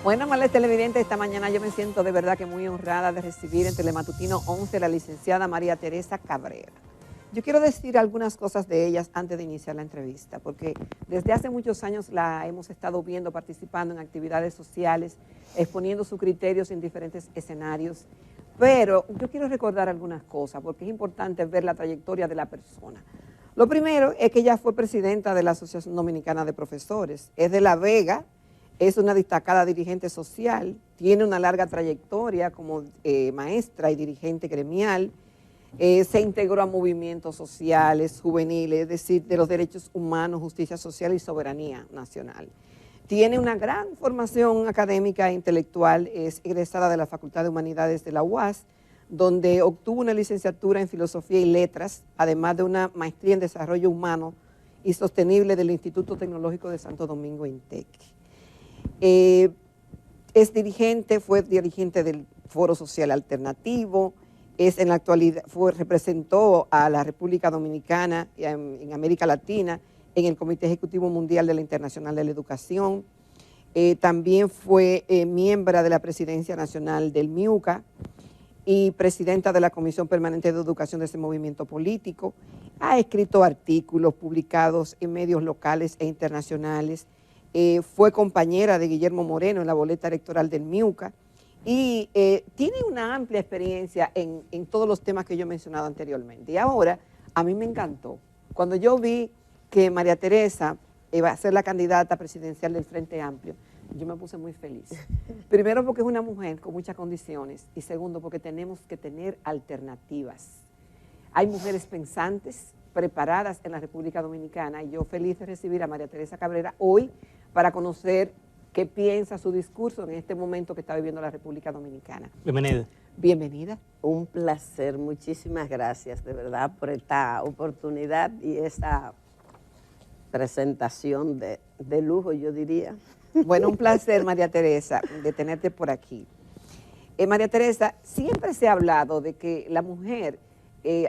Bueno, amables televidentes, esta mañana yo me siento de verdad que muy honrada de recibir en Telematutino 11 a la licenciada María Teresa Cabrera. Yo quiero decir algunas cosas de ellas antes de iniciar la entrevista, porque desde hace muchos años la hemos estado viendo participando en actividades sociales, exponiendo sus criterios en diferentes escenarios, pero yo quiero recordar algunas cosas, porque es importante ver la trayectoria de la persona. Lo primero es que ella fue presidenta de la Asociación Dominicana de Profesores, es de La Vega. Es una destacada dirigente social, tiene una larga trayectoria como maestra y dirigente gremial, se integró a movimientos sociales, juveniles, es decir, de los derechos humanos, justicia social y soberanía nacional. Tiene una gran formación académica e intelectual, es egresada de la Facultad de Humanidades de la UAS, donde obtuvo una licenciatura en Filosofía y Letras, además de una maestría en Desarrollo Humano y Sostenible del Instituto Tecnológico de Santo Domingo, INTEC. Fue dirigente del Foro Social Alternativo, en la actualidad representó a la República Dominicana en América Latina en el Comité Ejecutivo Mundial de la Internacional de la Educación, también fue miembro de la Presidencia Nacional del MIUCA y presidenta de la Comisión Permanente de Educación de ese movimiento político. Ha escrito artículos publicados en medios locales e internacionales. Fue compañera de Guillermo Moreno en la boleta electoral del MIUCA y tiene una amplia experiencia en todos los temas que yo he mencionado anteriormente. Y ahora, a mí me encantó. Cuando yo vi que María Teresa iba a ser la candidata presidencial del Frente Amplio, yo me puse muy feliz. Primero porque es una mujer con muchas condiciones y segundo porque tenemos que tener alternativas. Hay mujeres pensantes, preparadas en la República Dominicana y yo feliz de recibir a María Teresa Cabrera hoy para conocer qué piensa su discurso en este momento que está viviendo la República Dominicana. Bienvenida. Bienvenida. Un placer, muchísimas gracias de verdad por esta oportunidad y esta presentación de lujo, yo diría. Bueno, un placer, María Teresa, de tenerte por aquí. María Teresa, siempre se ha hablado de que la mujer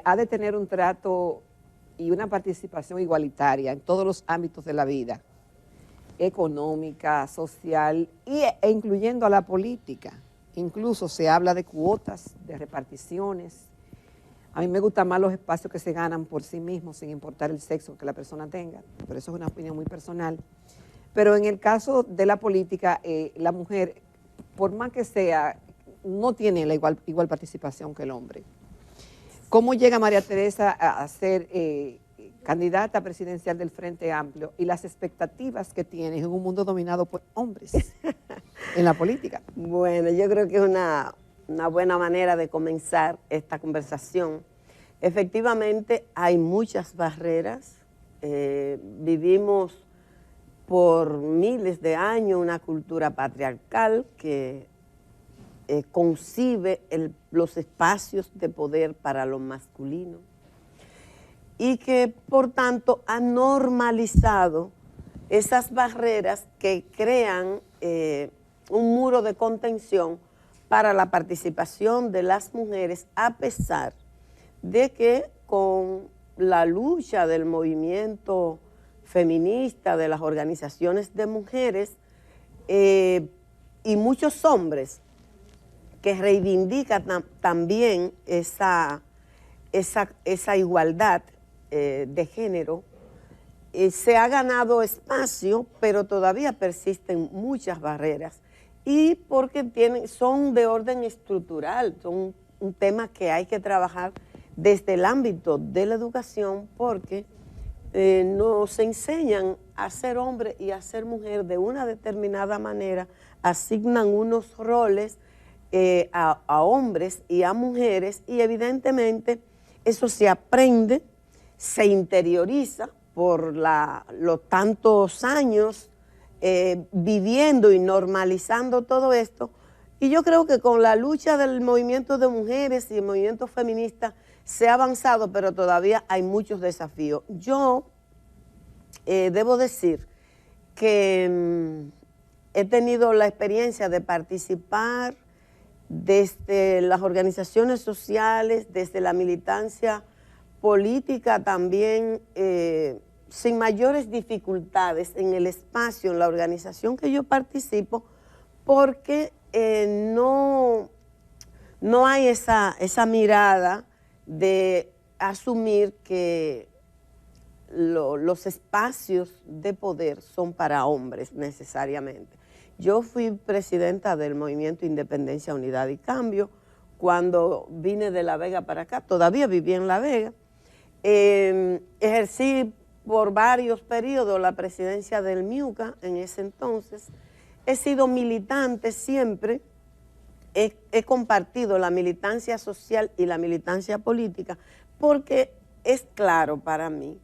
ha de tener un trato y una participación igualitaria en todos los ámbitos de la vida, económica, social e incluyendo a la política. Incluso se habla de cuotas, de reparticiones. A mí me gustan más los espacios que se ganan por sí mismos, sin importar el sexo que la persona tenga, pero eso es una opinión muy personal. Pero en el caso de la política, la mujer, por más que sea, no tiene la igual participación que el hombre. ¿Cómo llega María Teresa a ser candidata presidencial del Frente Amplio y las expectativas que tienes en un mundo dominado por hombres en la política? Bueno, yo creo que es una buena manera de comenzar esta conversación. Efectivamente, hay muchas barreras. Vivimos por miles de años una cultura patriarcal que concibe los espacios de poder para lo masculino y que por tanto ha normalizado esas barreras que crean un muro de contención para la participación de las mujeres, a pesar de que con la lucha del movimiento feminista, de las organizaciones de mujeres y muchos hombres que reivindican también esa igualdad de género, se ha ganado espacio, pero todavía persisten muchas barreras y porque son de orden estructural, son un tema que hay que trabajar desde el ámbito de la educación porque nos enseñan a ser hombre y a ser mujer de una determinada manera, asignan unos roles a hombres y a mujeres y evidentemente eso se aprende, se interioriza por los tantos años viviendo y normalizando todo esto. Y yo creo que con la lucha del movimiento de mujeres y el movimiento feminista se ha avanzado, pero todavía hay muchos desafíos. Yo debo decir que he tenido la experiencia de participar desde las organizaciones sociales, desde la militancia política también, sin mayores dificultades en el espacio, en la organización que yo participo, porque no hay esa mirada de asumir que los espacios de poder son para hombres necesariamente. Yo fui presidenta del Movimiento Independencia, Unidad y Cambio cuando vine de La Vega para acá, todavía viví en La Vega. Ejercí por varios periodos la presidencia del MIUCA en ese entonces. He sido militante siempre, he compartido la militancia social y la militancia política, porque es claro para mí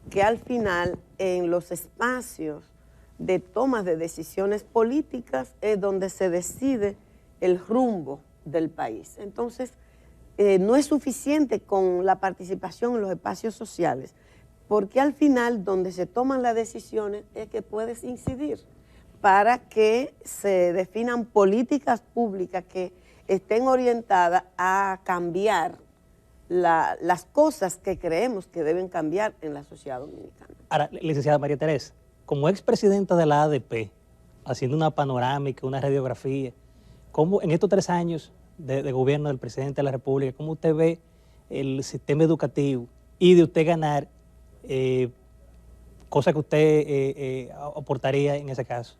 que al final en los espacios de tomas de decisiones políticas es donde se decide el rumbo del país. Entonces, no es suficiente con la participación en los espacios sociales, porque al final donde se toman las decisiones es que puedes incidir para que se definan políticas públicas que estén orientadas a cambiar las cosas que creemos que deben cambiar en la sociedad dominicana. Ahora, licenciada María Teresa, como expresidenta de la ADP, haciendo una panorámica, una radiografía, ¿cómo en estos 3 años de gobierno del presidente de la República, cómo usted ve el sistema educativo y de usted ganar, cosa que usted aportaría en ese caso?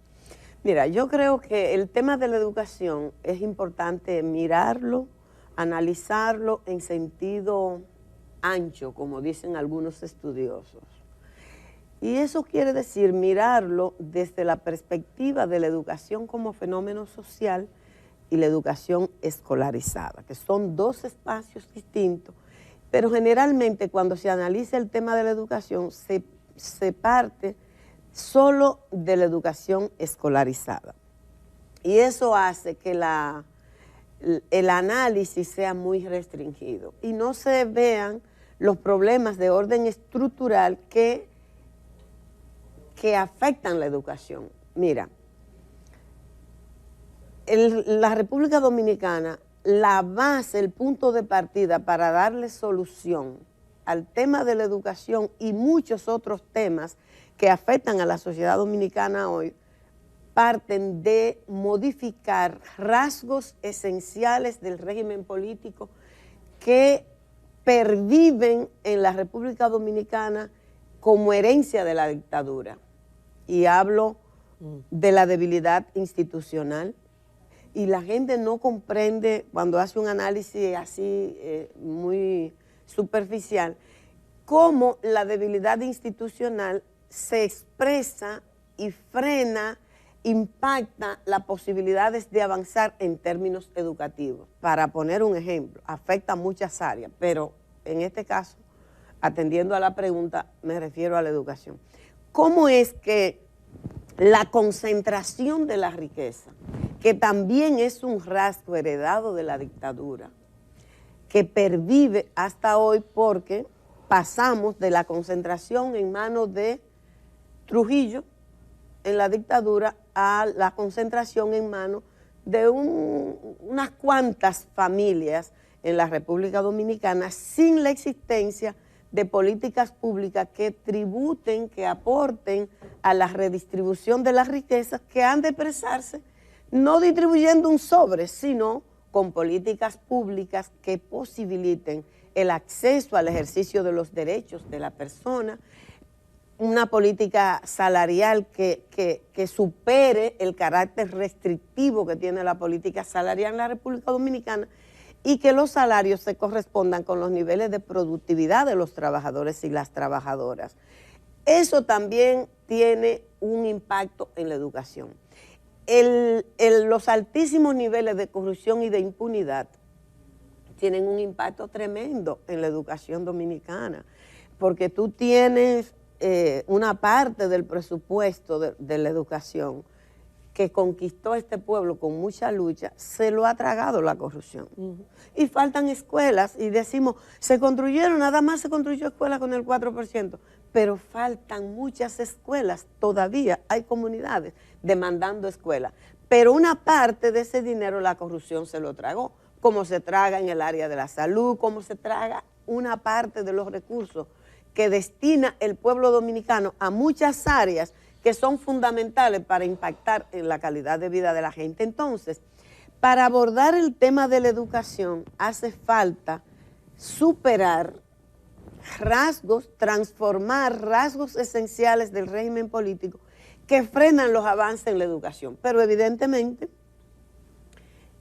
Mira, yo creo que el tema de la educación es importante mirarlo, analizarlo en sentido ancho, como dicen algunos estudiosos. Y eso quiere decir mirarlo desde la perspectiva de la educación como fenómeno social y la educación escolarizada, que son 2 espacios distintos, pero generalmente cuando se analiza el tema de la educación se parte solo de la educación escolarizada. Y eso hace que el análisis sea muy restringido y no se vean los problemas de orden estructural que afectan la educación. Mira, la República Dominicana, la base, el punto de partida para darle solución al tema de la educación y muchos otros temas que afectan a la sociedad dominicana hoy, parten de modificar rasgos esenciales del régimen político que perviven en la República Dominicana como herencia de la dictadura. Y hablo de la debilidad institucional, y la gente no comprende cuando hace un análisis así muy superficial, cómo la debilidad institucional se expresa y frena, impacta las posibilidades de avanzar en términos educativos. Para poner un ejemplo, afecta a muchas áreas, pero en este caso, atendiendo a la pregunta, me refiero a la educación. ¿Cómo es que la concentración de la riqueza, que también es un rasgo heredado de la dictadura, que pervive hasta hoy porque pasamos de la concentración en manos de Trujillo en la dictadura a la concentración en manos de unas cuantas familias en la República Dominicana sin la existencia de políticas públicas que tributen, que aporten a la redistribución de las riquezas que han de expresarse no distribuyendo un sobre, sino con políticas públicas que posibiliten el acceso al ejercicio de los derechos de la persona, una política salarial que supere el carácter restrictivo que tiene la política salarial en la República Dominicana y que los salarios se correspondan con los niveles de productividad de los trabajadores y las trabajadoras. Eso también tiene un impacto en la educación. Los altísimos niveles de corrupción y de impunidad tienen un impacto tremendo en la educación dominicana, porque tú tienes una parte del presupuesto de la educación que conquistó este pueblo con mucha lucha, se lo ha tragado la corrupción. Y faltan escuelas, y decimos, nada más se construyó escuelas con el 4%, pero faltan muchas escuelas, todavía hay comunidades demandando escuelas, pero una parte de ese dinero la corrupción se lo tragó, como se traga en el área de la salud, como se traga una parte de los recursos que destina el pueblo dominicano a muchas áreas que son fundamentales para impactar en la calidad de vida de la gente. Entonces, para abordar el tema de la educación hace falta superar rasgos, transformar rasgos esenciales del régimen político que frenan los avances en la educación. Pero evidentemente,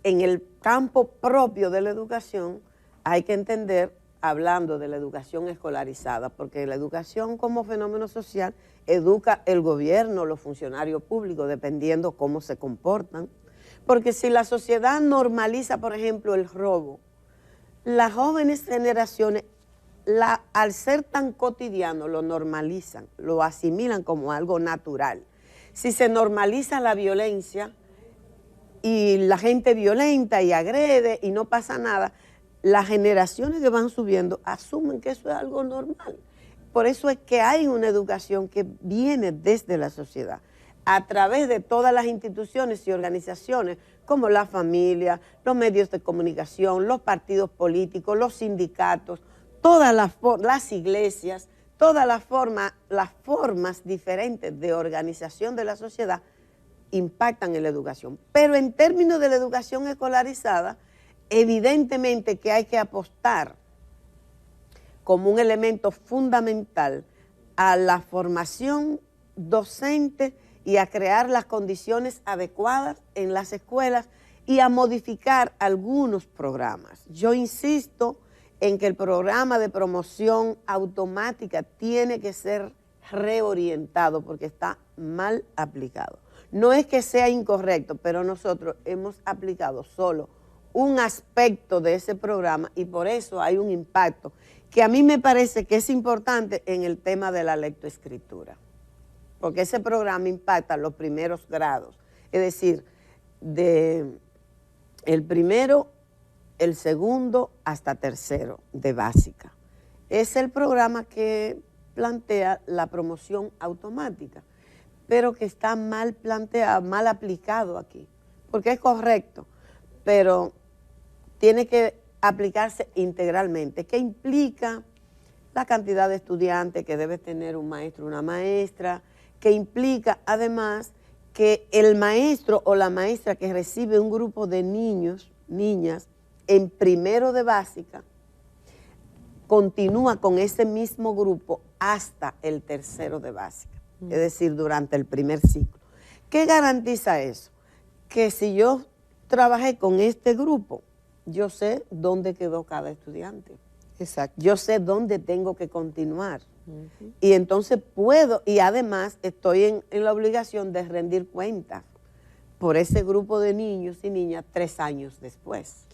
en el campo propio de la educación, hay que entender, hablando de la educación escolarizada, porque la educación como fenómeno social educa el gobierno, los funcionarios públicos, dependiendo cómo se comportan. Porque si la sociedad normaliza, por ejemplo, el robo, las jóvenes generaciones, al ser tan cotidiano, lo normalizan, lo asimilan como algo natural. Si se normaliza la violencia y la gente violenta y agrede y no pasa nada, las generaciones que van subiendo asumen que eso es algo normal. Por eso es que hay una educación que viene desde la sociedad, a través de todas las instituciones y organizaciones, como la familia, los medios de comunicación, los partidos políticos, los sindicatos, todas las iglesias, todas las formas diferentes de organización de la sociedad impactan en la educación. Pero en términos de la educación escolarizada, evidentemente que hay que apostar como un elemento fundamental a la formación docente y a crear las condiciones adecuadas en las escuelas y a modificar algunos programas. Yo insisto en que el programa de promoción automática tiene que ser reorientado porque está mal aplicado. No es que sea incorrecto, pero nosotros hemos aplicado solo un aspecto de ese programa y por eso hay un impacto que a mí me parece que es importante en el tema de la lectoescritura, porque ese programa impacta los primeros grados, es decir, de el primero, el segundo hasta tercero de básica. Es el programa que plantea la promoción automática, pero que está mal planteado, mal aplicado aquí, porque es correcto, pero tiene que aplicarse integralmente, que implica la cantidad de estudiantes que debe tener un maestro o una maestra, que implica además que el maestro o la maestra que recibe un grupo de niños, niñas, en primero de básica, continúa con ese mismo grupo hasta el tercero de básica, es decir, durante el primer ciclo. ¿Qué garantiza eso? Que si yo trabajé con este grupo, yo sé dónde quedó cada estudiante. Exacto. Yo sé dónde tengo que continuar. Y entonces puedo, y además estoy en la obligación de rendir cuentas por ese grupo de niños y niñas 3 años después.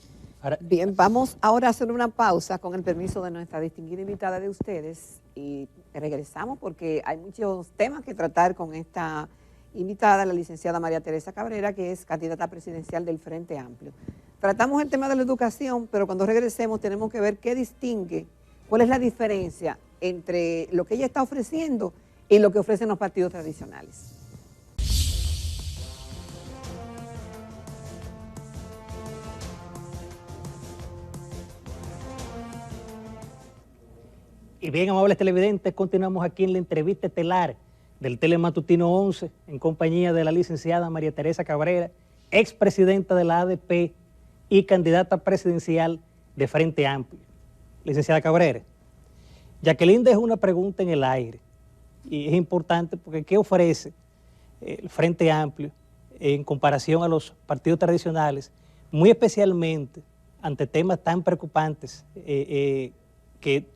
Bien, vamos ahora a hacer una pausa con el permiso de nuestra distinguida invitada de ustedes y regresamos porque hay muchos temas que tratar con esta invitada, la licenciada María Teresa Cabrera, que es candidata presidencial del Frente Amplio. Tratamos el tema de la educación, pero cuando regresemos tenemos que ver qué distingue, cuál es la diferencia entre lo que ella está ofreciendo y lo que ofrecen los partidos tradicionales. Y bien, amables televidentes, continuamos aquí en la entrevista estelar del Telematutino 11 en compañía de la licenciada María Teresa Cabrera, expresidenta de la ADP y candidata presidencial de Frente Amplio. Licenciada Cabrera, Jacqueline dejó una pregunta en el aire y es importante porque ¿qué ofrece el Frente Amplio en comparación a los partidos tradicionales, muy especialmente ante temas tan preocupantes que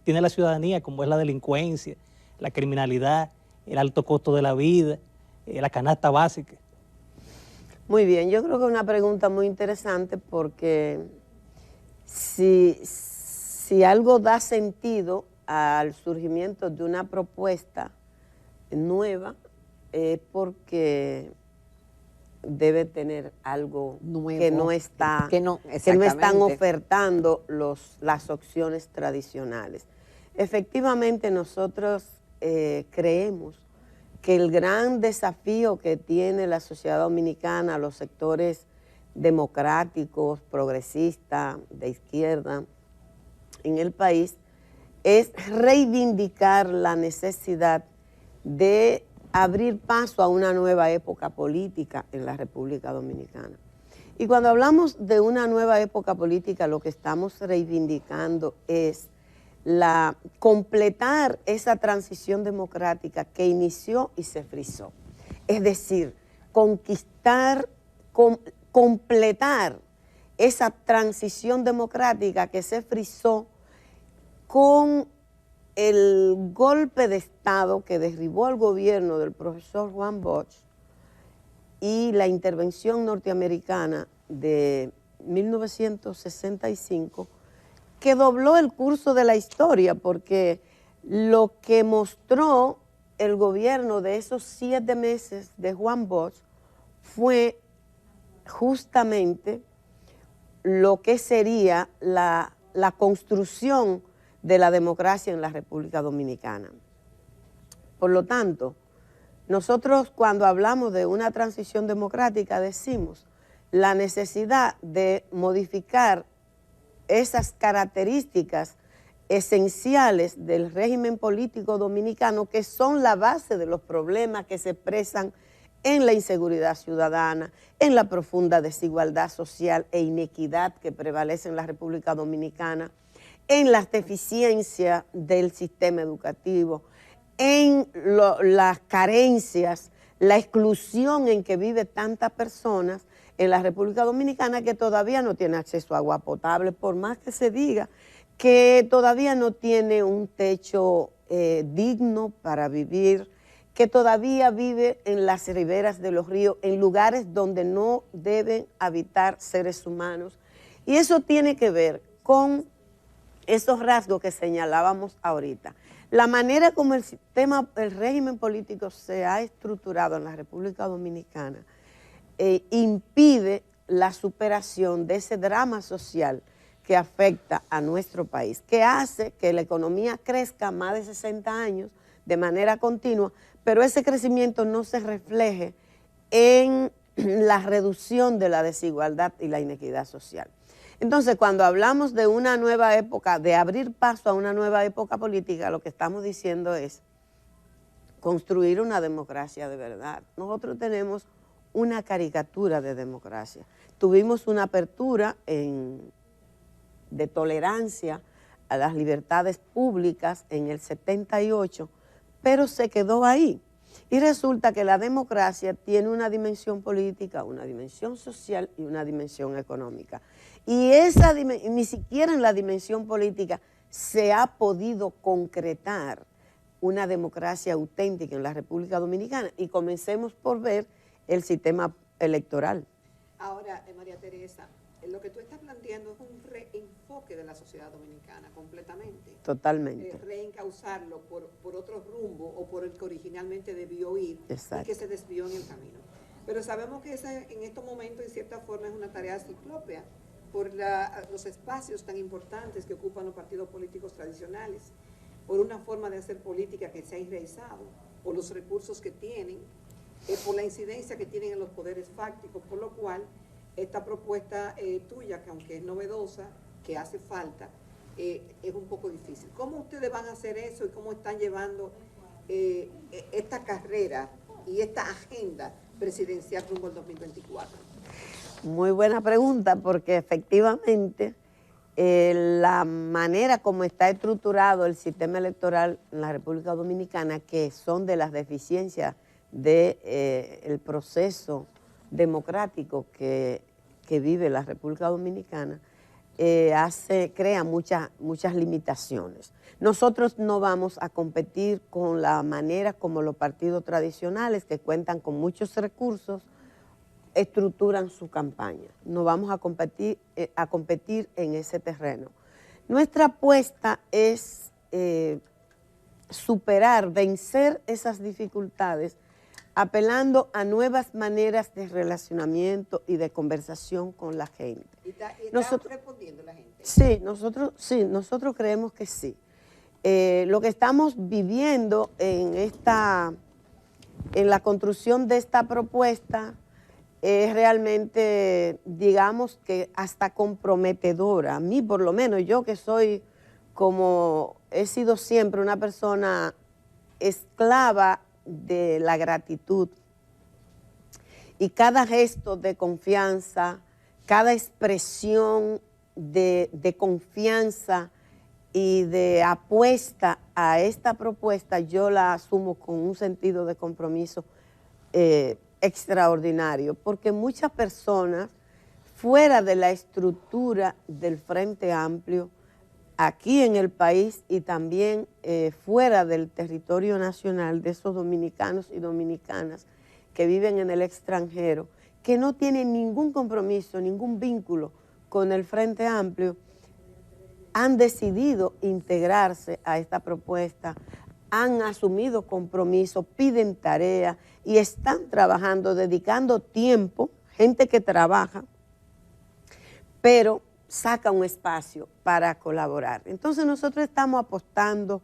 tiene la ciudadanía, como es la delincuencia, la criminalidad, el alto costo de la vida, la canasta básica? Muy bien, yo creo que es una pregunta muy interesante porque si algo da sentido al surgimiento de una propuesta nueva, es porque debe tener algo nuevo, que no están ofertando las opciones tradicionales. Efectivamente, nosotros creemos que el gran desafío que tiene la sociedad dominicana, los sectores democráticos, progresistas, de izquierda en el país, es reivindicar la necesidad de abrir paso a una nueva época política en la República Dominicana. Y cuando hablamos de una nueva época política, lo que estamos reivindicando es completar esa transición democrática que inició y se frizó. Es decir, completar esa transición democrática que se frizó con el golpe de Estado que derribó al gobierno del profesor Juan Bosch y la intervención norteamericana de 1965, que dobló el curso de la historia, porque lo que mostró el gobierno de esos 7 meses de Juan Bosch fue justamente lo que sería la construcción de la democracia en la República Dominicana. Por lo tanto, nosotros cuando hablamos de una transición democrática decimos la necesidad de modificar esas características esenciales del régimen político dominicano, que son la base de los problemas que se expresan en la inseguridad ciudadana, en la profunda desigualdad social e inequidad que prevalece en la República Dominicana, en las deficiencias del sistema educativo, en las carencias, la exclusión en que vive tantas personas en la República Dominicana que todavía no tiene acceso a agua potable, por más que se diga que todavía no tiene un techo digno para vivir, que todavía vive en las riberas de los ríos, en lugares donde no deben habitar seres humanos. Y eso tiene que ver con esos rasgos que señalábamos ahorita. La manera como el régimen político se ha estructurado en la República Dominicana impide la superación de ese drama social que afecta a nuestro país, que hace que la economía crezca más de 60 años de manera continua, pero ese crecimiento no se refleje en la reducción de la desigualdad y la inequidad social. Entonces, cuando hablamos de una nueva época, de abrir paso a una nueva época política, lo que estamos diciendo es construir una democracia de verdad. Nosotros tenemos una caricatura de democracia. Tuvimos una apertura de tolerancia a las libertades públicas en el 78, pero se quedó ahí. Y resulta que la democracia tiene una dimensión política, una dimensión social y una dimensión económica. Y ni siquiera en la dimensión política se ha podido concretar una democracia auténtica en la República Dominicana. Y comencemos por ver el sistema electoral. Ahora, María Teresa, lo que tú estás planteando es un reenfoque de la sociedad dominicana completamente. Totalmente. Reencauzarlo por otro rumbo o por el que originalmente debió ir. Exacto. Y que se desvió en el camino. Pero sabemos que esa, en estos momentos, en cierta forma, es una tarea ciclópea por los espacios tan importantes que ocupan los partidos políticos tradicionales, por una forma de hacer política que se ha enraizado, por los recursos que tienen, por la incidencia que tienen en los poderes fácticos, por lo cual esta propuesta tuya, que aunque es novedosa, que hace falta, es un poco difícil. ¿Cómo ustedes van a hacer eso y cómo están llevando esta carrera y esta agenda presidencial rumbo al 2024? Muy buena pregunta, porque efectivamente la manera como está estructurado el sistema electoral en la República Dominicana, que son de las deficiencias del proceso democrático que vive la República Dominicana, crea muchas limitaciones. Nosotros no vamos a competir con la manera como los partidos tradicionales, que cuentan con muchos recursos, estructuran su campaña. No vamos a competir en ese terreno. Nuestra apuesta es vencer esas dificultades, apelando a nuevas maneras de relacionamiento y de conversación con la gente. ¿Y está respondiendo la gente? Sí, nosotros creemos que sí. Lo que estamos viviendo en la construcción de esta propuesta es realmente, digamos que hasta comprometedora. A mí, por lo menos, yo que he sido siempre una persona esclava de la gratitud. Y cada gesto de confianza, cada expresión de confianza y de apuesta a esta propuesta, yo la asumo con un sentido de compromiso extraordinario, porque muchas personas fuera de la estructura del Frente Amplio, aquí en el país y también fuera del territorio nacional, de esos dominicanos y dominicanas que viven en el extranjero, que no tienen ningún compromiso, ningún vínculo con el Frente Amplio, han decidido integrarse a esta propuesta, han asumido compromiso, piden tarea y están trabajando, dedicando tiempo, gente que trabaja, pero saca un espacio para colaborar. Entonces nosotros estamos apostando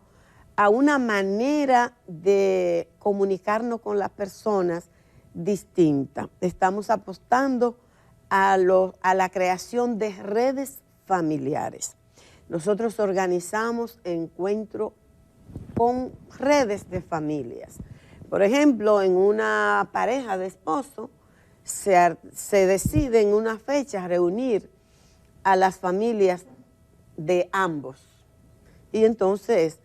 a una manera de comunicarnos con las personas distinta. Estamos apostando a la creación de redes familiares. Nosotros organizamos encuentros con redes de familias. Por ejemplo, en una pareja de esposos se decide en una fecha reunir a las familias de ambos. Y entonces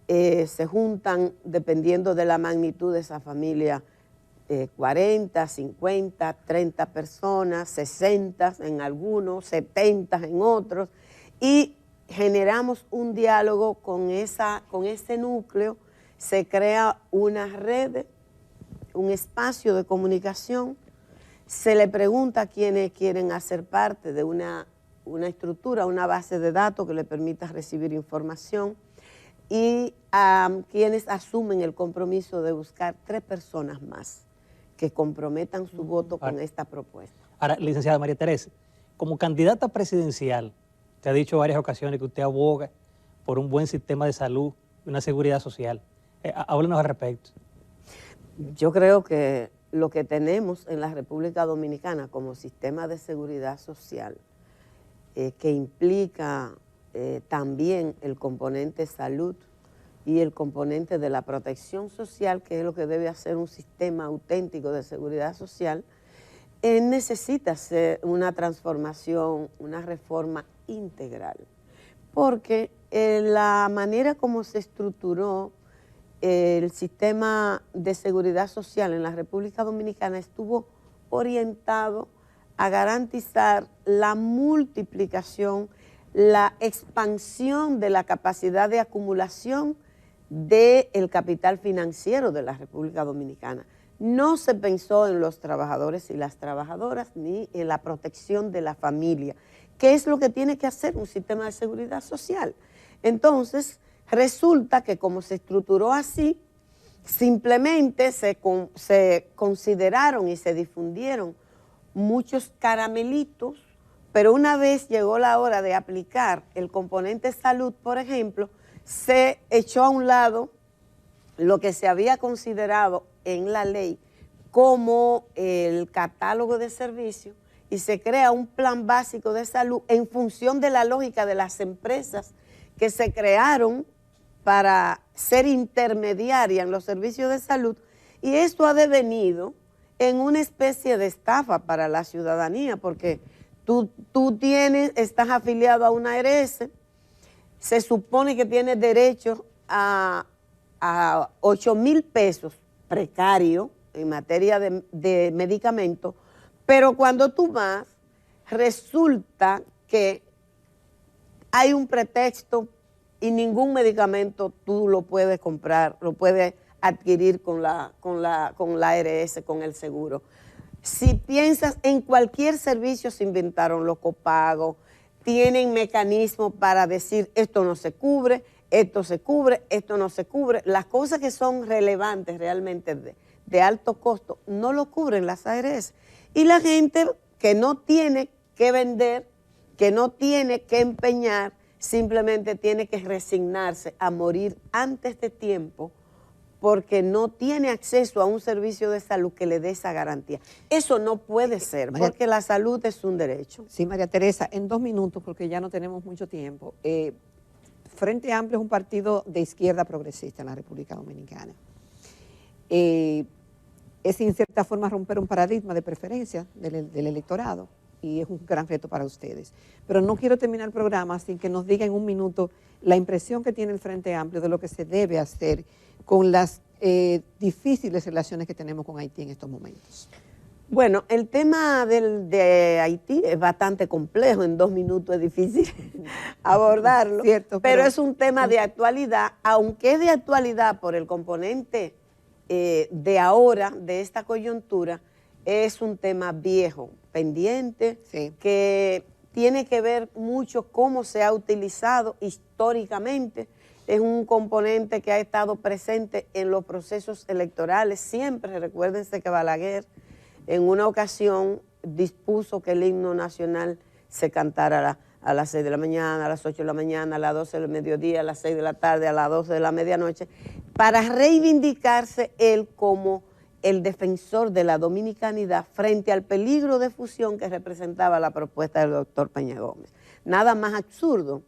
se juntan, dependiendo de la magnitud de esa familia, 40, 50, 30 personas, 60 en algunos, 70 en otros, y generamos un diálogo con ese núcleo, se crea una red, un espacio de comunicación, se le pregunta a quienes quieren hacer parte de una estructura, una base de datos que le permita recibir información, y a quienes asumen el compromiso de buscar 3 personas más que comprometan su voto con esta propuesta. Ahora, licenciada María Teresa, como candidata presidencial, te ha dicho en varias ocasiones que usted aboga por un buen sistema de salud y una seguridad social. Háblenos al respecto. Yo creo que lo que tenemos en la República Dominicana como sistema de seguridad social, que implica también el componente salud y el componente de la protección social, que es lo que debe hacer un sistema auténtico de seguridad social, necesita ser una transformación, una reforma integral, porque la manera como se estructuró el sistema de seguridad social en la República Dominicana estuvo orientado a garantizar la multiplicación, la expansión de la capacidad de acumulación del capital financiero de la República Dominicana. No se pensó en los trabajadores y las trabajadoras ni en la protección de la familia, que es lo que tiene que hacer un sistema de seguridad social. Entonces, resulta que como se estructuró así, simplemente se consideraron y se difundieron muchos caramelitos, pero una vez llegó la hora de aplicar el componente salud, por ejemplo, se echó a un lado lo que se había considerado en la ley como el catálogo de servicios y se crea un plan básico de salud en función de la lógica de las empresas que se crearon para ser intermediarias en los servicios de salud, y esto ha devenido en una especie de estafa para la ciudadanía, porque tú estás afiliado a una ARS, se supone que tienes derecho a 8,000 pesos precario en materia de medicamentos, pero cuando tú vas, resulta que hay un pretexto y ningún medicamento tú lo puedes comprar, lo puedes adquirir con la ARS, con el seguro. Si piensas en cualquier servicio, se inventaron los copagos, tienen mecanismos para decir esto no se cubre, esto se cubre, esto no se cubre. Las cosas que son relevantes realmente de alto costo no lo cubren las ARS. Y la gente que no tiene que vender, que no tiene que empeñar, simplemente tiene que resignarse a morir antes de tiempo porque no tiene acceso a un servicio de salud que le dé esa garantía. Eso no puede ser, porque la salud es un derecho. Sí, María Teresa, en 2 minutos, porque ya no tenemos mucho tiempo. Frente Amplio es un partido de izquierda progresista en la República Dominicana. es en cierta forma romper un paradigma de preferencia del electorado, y es un gran reto para ustedes. Pero no quiero terminar el programa sin que nos diga en un minuto la impresión que tiene el Frente Amplio de lo que se debe hacer con las difíciles relaciones que tenemos con Haití en estos momentos. Bueno, el tema de Haití es bastante complejo, en 2 minutos es difícil abordarlo, Cierto, pero es un tema de actualidad, aunque es de actualidad por el componente de ahora, de esta coyuntura, es un tema viejo, pendiente, sí, que tiene que ver mucho cómo se ha utilizado históricamente. Es un componente que ha estado presente en los procesos electorales siempre. Recuérdense que Balaguer en una ocasión dispuso que el himno nacional se cantara a las 6 de la mañana, a las 8 de la mañana, a las 12 del mediodía, a las 6 de la tarde, a las 12 de la medianoche, para reivindicarse él como el defensor de la dominicanidad frente al peligro de fusión que representaba la propuesta del doctor Peña Gómez. Nada más absurdo,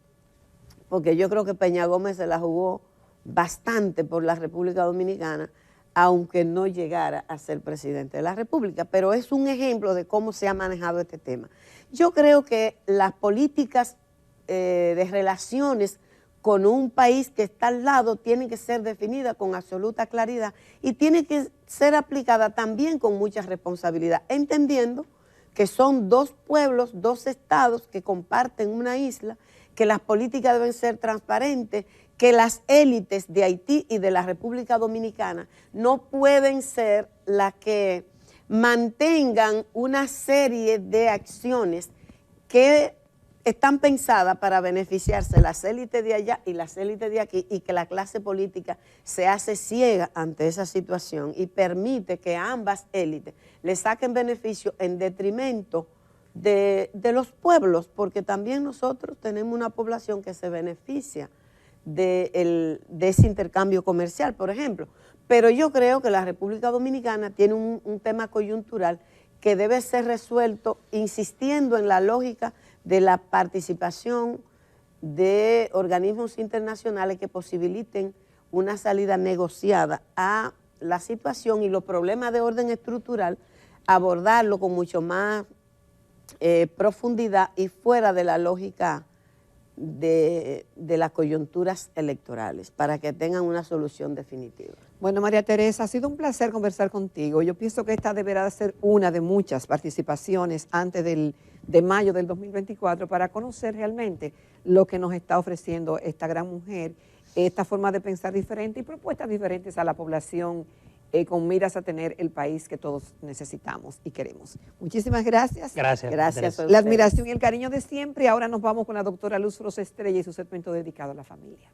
porque yo creo que Peña Gómez se la jugó bastante por la República Dominicana, aunque no llegara a ser presidente de la República, pero es un ejemplo de cómo se ha manejado este tema. Yo creo que las políticas de relaciones con un país que está al lado tienen que ser definidas con absoluta claridad y tiene que ser aplicada también con mucha responsabilidad, entendiendo que son 2 pueblos, 2 estados que comparten una isla, que las políticas deben ser transparentes, que las élites de Haití y de la República Dominicana no pueden ser las que mantengan una serie de acciones que están pensadas para beneficiarse las élites de allá y las élites de aquí, y que la clase política se hace ciega ante esa situación y permite que ambas élites le saquen beneficio en detrimento de los pueblos, porque también nosotros tenemos una población que se beneficia de ese intercambio comercial, por ejemplo. Pero yo creo que la República Dominicana tiene un tema coyuntural que debe ser resuelto insistiendo en la lógica de la participación de organismos internacionales que posibiliten una salida negociada a la situación y los problemas de orden estructural, abordarlo con mucho más profundidad y fuera de la lógica de las coyunturas electorales, para que tengan una solución definitiva. Bueno, María Teresa, ha sido un placer conversar contigo. Yo pienso que esta deberá ser una de muchas participaciones antes de mayo del 2024 para conocer realmente lo que nos está ofreciendo esta gran mujer, esta forma de pensar diferente y propuestas diferentes a la población con miras a tener el país que todos necesitamos y queremos. Muchísimas gracias. Gracias. Gracias a La ustedes. admiración y el cariño de siempre. Ahora nos vamos con la doctora Luz Rosa Estrella y su segmento dedicado a la familia.